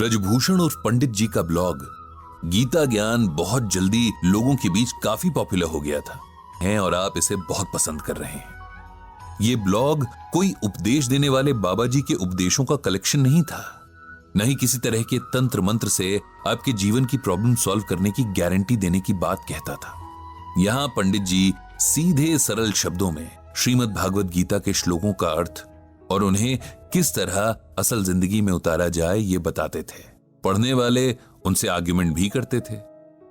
ब्रजभूषण और पंडित जी का ब्लॉग गीता ज्ञान बहुत जल्दी लोगों के बीच काफी पॉपुलर हो गया था हैं और आप इसे बहुत पसंद कर रहे हैं। ये ब्लॉग कोई उपदेश देने वाले बाबा जी के उपदेशों का कलेक्शन नहीं था, न ही किसी तरह के तंत्र मंत्र से आपके जीवन की प्रॉब्लम सॉल्व करने की गारंटी देने की बात कहता था। यहां पंडित जी सीधे सरल शब्दों में श्रीमद् भागवत गीता के श्लोकों का अर्थ और उन्हें किस तरह असल जिंदगी में उतारा जाए ये बताते थे। पढ़ने वाले उनसे आर्ग्यूमेंट भी करते थे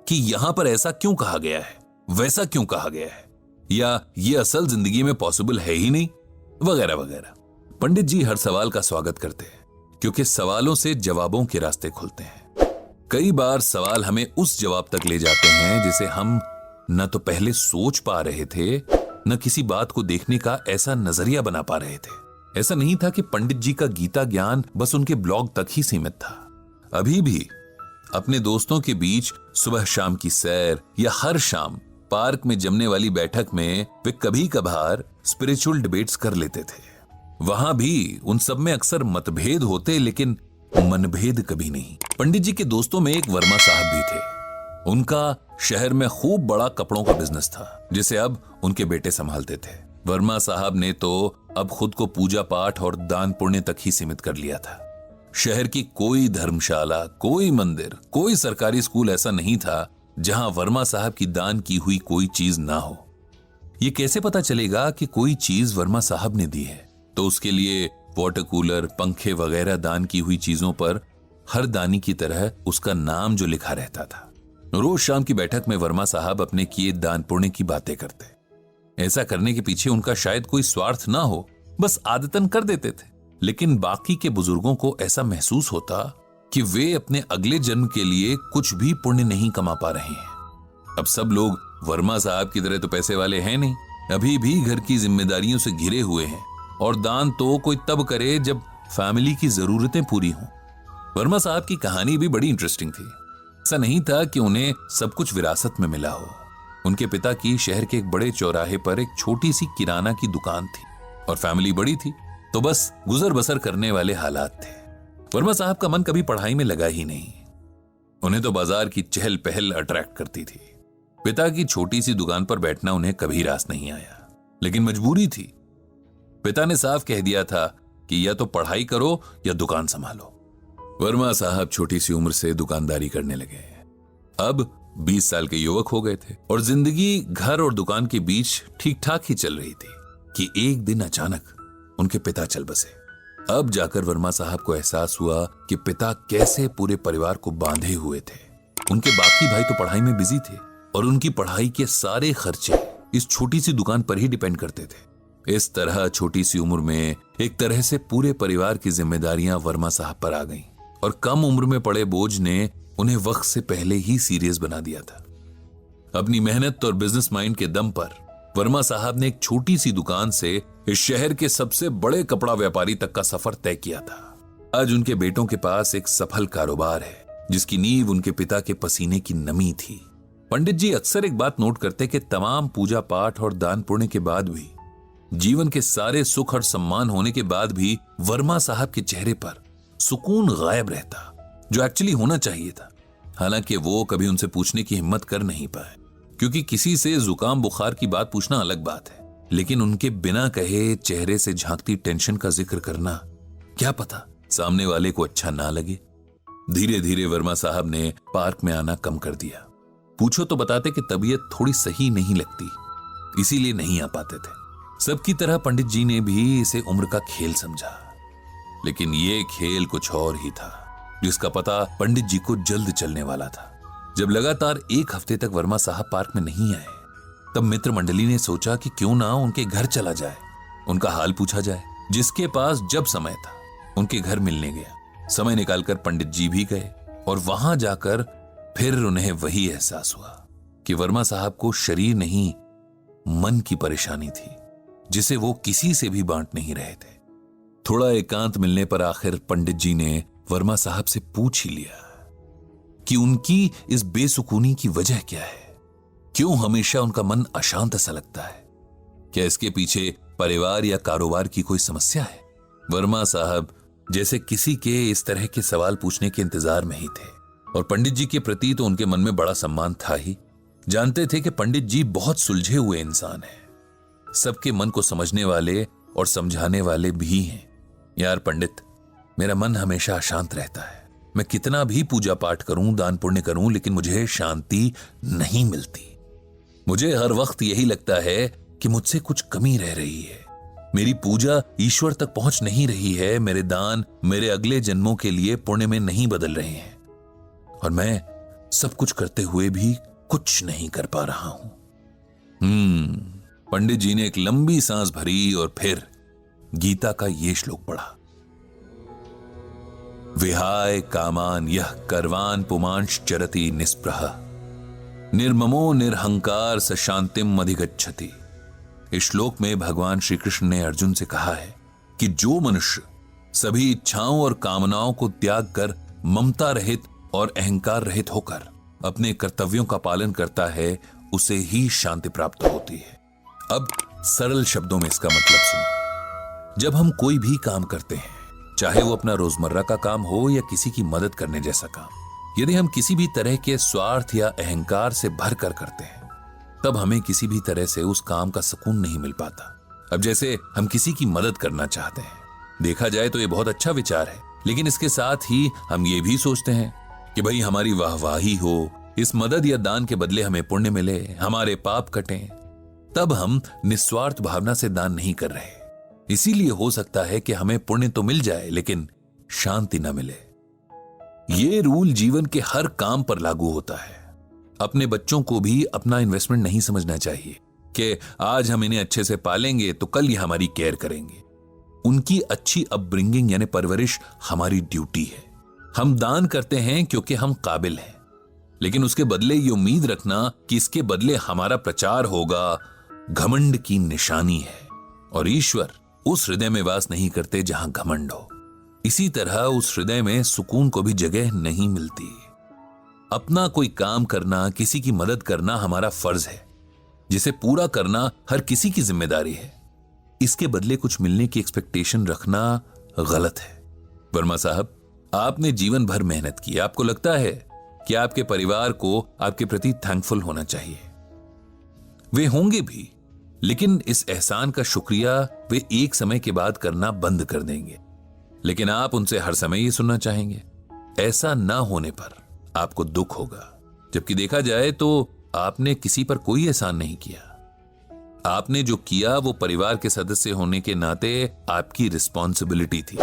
कि यहां पर ऐसा क्यों कहा गया है, वैसा क्यों कहा गया है, या ये असल जिंदगी में पॉसिबल है ही नहीं, वगैरह वगैरह। पंडित जी हर सवाल का स्वागत करते हैं क्योंकि सवालों से जवाबों के रास्ते खुलते हैं। कई बार सवाल हमें उस जवाब तक ले जाते हैं जिसे हम न तो पहले सोच पा रहे थे, न किसी बात को देखने का ऐसा नजरिया बना पा रहे थे। ऐसा नहीं था कि पंडित जी का गीता ज्ञान बस उनके ब्लॉग तक ही सीमित था। अभी भी अपने दोस्तों के बीच सुबह शाम की सैर या हर शाम पार्क में जमने वाली बैठक में वे कभी कभार स्पिरिचुअल डिबेट्स कर लेते थे। वहां भी उन सब में अक्सर मतभेद होते लेकिन मनभेद कभी नहीं। पंडित जी के दोस्तों में एक वर्मा साहब भी थे। उनका शहर में खूब बड़ा कपड़ों का बिजनेस था जिसे अब उनके बेटे संभालते थे। वर्मा साहब ने तो अब खुद को पूजा पाठ और दान पुण्य तक ही सीमित कर लिया था। शहर की कोई धर्मशाला, कोई मंदिर, कोई सरकारी स्कूल ऐसा नहीं था जहां वर्मा साहब की दान की हुई कोई चीज ना हो। ये कैसे पता चलेगा कि कोई चीज वर्मा साहब ने दी है? तो उसके लिए वाटर कूलर, पंखे वगैरह दान की हुई चीजों पर हर दानी की तरह उसका नाम जो लिखा रहता था। रोज शाम की बैठक में वर्मा साहब अपने किए दान पुण्य की बातें करते। ऐसा करने के पीछे उनका शायद कोई स्वार्थ ना हो, बस आदतन कर देते थे। लेकिन बाकी के बुजुर्गों को ऐसा महसूस होता कि वे अपने अगले जन्म के लिए कुछ भी पुण्य नहीं कमा पा रहे हैं। अब सब लोग वर्मा साहब की तरह तो पैसे वाले हैं नहीं, अभी भी घर की जिम्मेदारियों से घिरे हुए हैं और दान तो कोई तब करे जब फैमिली की जरूरतें पूरी हों। वर्मा साहब की कहानी भी बड़ी इंटरेस्टिंग थी। ऐसा नहीं था कि उन्हें सब कुछ विरासत में मिला हो। उनके पिता की शहर के एक बड़े चौराहे पर एक छोटी सी किराना की दुकान थी और फैमिली बड़ी थी तो बस गुजर बसर करने वाले हालात थे। वर्मा साहब का मन कभी पढ़ाई में लगा ही नहीं। उन्हें तो बाजार की चहल पहल अट्रैक्ट करती थी। पिता की छोटी सी दुकान पर बैठना उन्हें कभी रास नहीं आया, लेकिन मजबूरी थी। पिता ने साफ कह दिया था कि या तो पढ़ाई करो या दुकान संभालो। वर्मा साहब छोटी सी उम्र से दुकानदारी करने लगे। अब 20 साल के युवक हो गए थे और जिंदगी घर और दुकान के बीच ठीक ठाक ही चल रही थी कि एक दिन अचानक उनके पिता चल बसे। अब जाकर वर्मा साहब को एहसास हुआ कि पिता कैसे पूरे परिवार को बांधे हुए थे। उनके बाकी भाई तो पढ़ाई में बिजी थे और उनकी पढ़ाई के सारे खर्चे इस छोटी सी दुकान पर ही डिपेंड करते थे। इस तरह छोटी सी उम्र में एक तरह से पूरे परिवार की जिम्मेदारियां वर्मा साहब पर आ गईं और कम उम्र में पड़े बोझ ने उन्हें वक्त से पहले ही सीरियस बना दिया था। अपनी मेहनत और बिजनेस माइंड के दम पर वर्मा साहब ने एक छोटी सी दुकान से इस शहर के सबसे बड़े कपड़ा व्यापारी तक का सफर तय किया था। आज उनके बेटों के पास एक सफल कारोबार है जिसकी नींव उनके पिता के पसीने की नमी थी। पंडित जी अक्सर एक बात नोट करते कि तमाम पूजा पाठ और दान पुण्य के बाद भी, जीवन के सारे सुख और सम्मान होने के बाद भी वर्मा साहब के चेहरे पर सुकून गायब रहता जो एक्चुअली होना चाहिए था। हालांकि वो कभी उनसे पूछने की हिम्मत कर नहीं पाए क्योंकि किसी से जुकाम बुखार की बात पूछना अलग बात है, लेकिन उनके बिना कहे चेहरे से झांकती टेंशन का जिक्र करना क्या पता सामने वाले को अच्छा ना लगे। धीरे धीरे वर्मा साहब ने पार्क में आना कम कर दिया। पूछो तो बताते कि तबीयत थोड़ी सही नहीं लगती, इसीलिए नहीं आ पाते थे। सबकी तरह पंडित जी ने भी इसे उम्र का खेल समझा, लेकिन ये खेल कुछ और ही था जिसका पता पंडित जी को जल्द चलने वाला था। जब लगातार एक हफ्ते तक वर्मा साहब पार्क में नहीं आए, तब मित्र मंडली ने सोचा कि क्यों ना उनके घर चला जाए, उनका हाल पूछा जाए। जिसके पास जब समय था उनके घर मिलने गया। समय निकालकर पंडित जी भी गए और वहां जाकर फिर उन्हें वही एहसास हुआ कि वर्मा साहब को शरीर नहीं मन की परेशानी थी जिसे वो किसी से भी बांट नहीं रहे थे। थोड़ा एकांत मिलने पर आखिर पंडित जी ने वर्मा साहब से पूछ ही लिया कि उनकी इस बेसुकूनी की वजह क्या है, क्यों हमेशा उनका मन अशांत सा लगता है, क्या इसके पीछे परिवार या कारोबार की कोई समस्या है। वर्मा साहब जैसे किसी के इस तरह के सवाल पूछने के इंतजार में ही थे। और पंडित जी के प्रति तो उनके मन में बड़ा सम्मान था ही। जानते थे कि पंडित जी बहुत सुलझे हुए इंसान हैं, सबके मन को समझने वाले और समझाने वाले भी हैं। यार पंडित, मेरा मन हमेशा अशांत रहता है। मैं कितना भी पूजा पाठ करूं, दान पुण्य करूं, लेकिन मुझे शांति नहीं मिलती। मुझे हर वक्त यही लगता है कि मुझसे कुछ कमी रह रही है। मेरी पूजा ईश्वर तक पहुंच नहीं रही है, मेरे दान मेरे अगले जन्मों के लिए पुण्य में नहीं बदल रहे हैं, और मैं सब कुछ करते हुए भी कुछ नहीं कर पा रहा हूं। पंडित जी ने एक लंबी सांस भरी और फिर गीता का ये श्लोक पढ़ा। विहाय कामान यह कर्वान पुमांश चरति निस्पृह निर्ममो निरहंकार स शांतिम अधिगच्छति। इस श्लोक में भगवान श्री कृष्ण ने अर्जुन से कहा है कि जो मनुष्य सभी इच्छाओं और कामनाओं को त्याग कर ममता रहित और अहंकार रहित होकर अपने कर्तव्यों का पालन करता है, उसे ही शांति प्राप्त होती है। अब सरल शब्दों में इसका मतलब सुनो। जब हम कोई भी काम करते हैं, चाहे वो अपना रोजमर्रा का काम हो या किसी की मदद करने जैसा काम, यदि हम किसी भी तरह के स्वार्थ या अहंकार से भर कर करते हैं, तब हमें किसी भी तरह से उस काम का सुकून नहीं मिल पाता। अब जैसे हम किसी की मदद करना चाहते हैं, देखा जाए तो ये बहुत अच्छा विचार है, लेकिन इसके साथ ही हम ये भी सोचते हैं कि भाई हमारी वाहवाही हो, इस मदद या दान के बदले हमें पुण्य मिले, हमारे पाप कटें। तब हम निस्वार्थ भावना से दान नहीं कर रहे। इसीलिए हो सकता है कि हमें पुण्य तो मिल जाए लेकिन शांति न मिले। ये रूल जीवन के हर काम पर लागू होता है। अपने बच्चों को भी अपना इन्वेस्टमेंट नहीं समझना चाहिए कि आज हम इन्हें अच्छे से पालेंगे तो कल ये हमारी केयर करेंगे। उनकी अच्छी अपब्रिंगिंग यानी परवरिश हमारी ड्यूटी है। हम दान करते हैं क्योंकि हम काबिल हैं, लेकिन उसके बदले ये उम्मीद रखना कि इसके बदले हमारा प्रचार होगा, घमंड की निशानी है। और ईश्वर उस हृदय में वास नहीं करते जहां घमंड हो। इसी तरह उस हृदय में सुकून को भी जगह नहीं मिलती। अपना कोई काम करना, किसी की मदद करना हमारा फर्ज है, जिसे पूरा करना हर किसी की जिम्मेदारी है। इसके बदले कुछ मिलने की एक्सपेक्टेशन रखना गलत है। वर्मा साहब, आपने जीवन भर मेहनत की, आपको लगता है कि आपके परिवार को आपके प्रति थैंकफुल होना चाहिए। वे होंगे भी, लेकिन इस एहसान का शुक्रिया वे एक समय के बाद करना बंद कर देंगे। लेकिन आप उनसे हर समय ये सुनना चाहेंगे। ऐसा ना होने पर आपको दुख होगा, जबकि देखा जाए तो आपने किसी पर कोई एहसान नहीं किया। आपने जो किया वो परिवार के सदस्य होने के नाते आपकी रिस्पॉन्सिबिलिटी थी।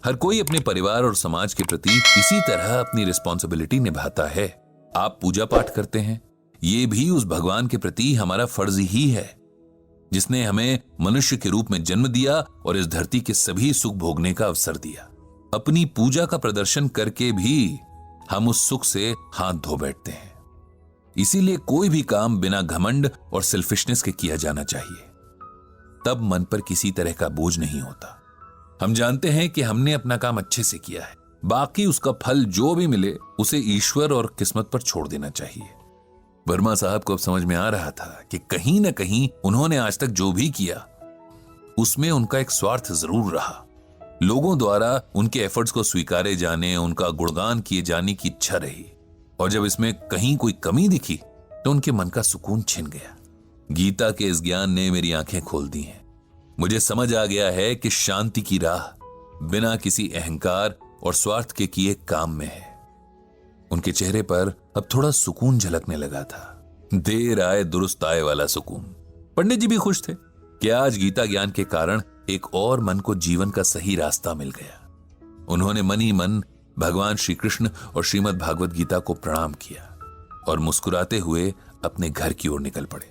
हर कोई अपने परिवार और समाज के प्रति इसी तरह अपनी रिस्पॉन्सिबिलिटी निभाता है। आप पूजा पाठ करते हैं, ये भी उस भगवान के प्रति हमारा फर्ज ही है, जिसने हमें मनुष्य के रूप में जन्म दिया और इस धरती के सभी सुख भोगने का अवसर दिया। अपनी पूजा का प्रदर्शन करके भी हम उस सुख से हाथ धो बैठते हैं। इसीलिए कोई भी काम बिना घमंड और सेल्फिशनेस के किया जाना चाहिए। तब मन पर किसी तरह का बोझ नहीं होता। हम जानते हैं कि हमने अपना काम अच्छे से किया है, बाकी उसका फल जो भी मिले उसे ईश्वर और किस्मत पर छोड़ देना चाहिए। वर्मा साहब को अब समझ में आ रहा था कि कहीं ना कहीं उन्होंने आज तक जो भी किया उसमें उनका एक स्वार्थ जरूर रहा। लोगों द्वारा उनके एफर्ट्स को स्वीकारे जाने, उनका गुणगान किए जाने की इच्छा रही, और जब इसमें कहीं कोई कमी दिखी तो उनके मन का सुकून छिन गया। गीता के इस ज्ञान ने मेरी आंखें खोल दी हैं। मुझे समझ आ गया है कि शांति की राह बिना किसी अहंकार और स्वार्थ के किए काम में है। उनके चेहरे पर अब थोड़ा सुकून झलकने लगा था। देर आए दुरुस्त आए वाला सुकून। पंडित जी भी खुश थे कि आज गीता ज्ञान के कारण एक और मन को जीवन का सही रास्ता मिल गया। उन्होंने मन ही मन भगवान श्री कृष्ण और श्रीमद् भागवत गीता को प्रणाम किया और मुस्कुराते हुए अपने घर की ओर निकल पड़े।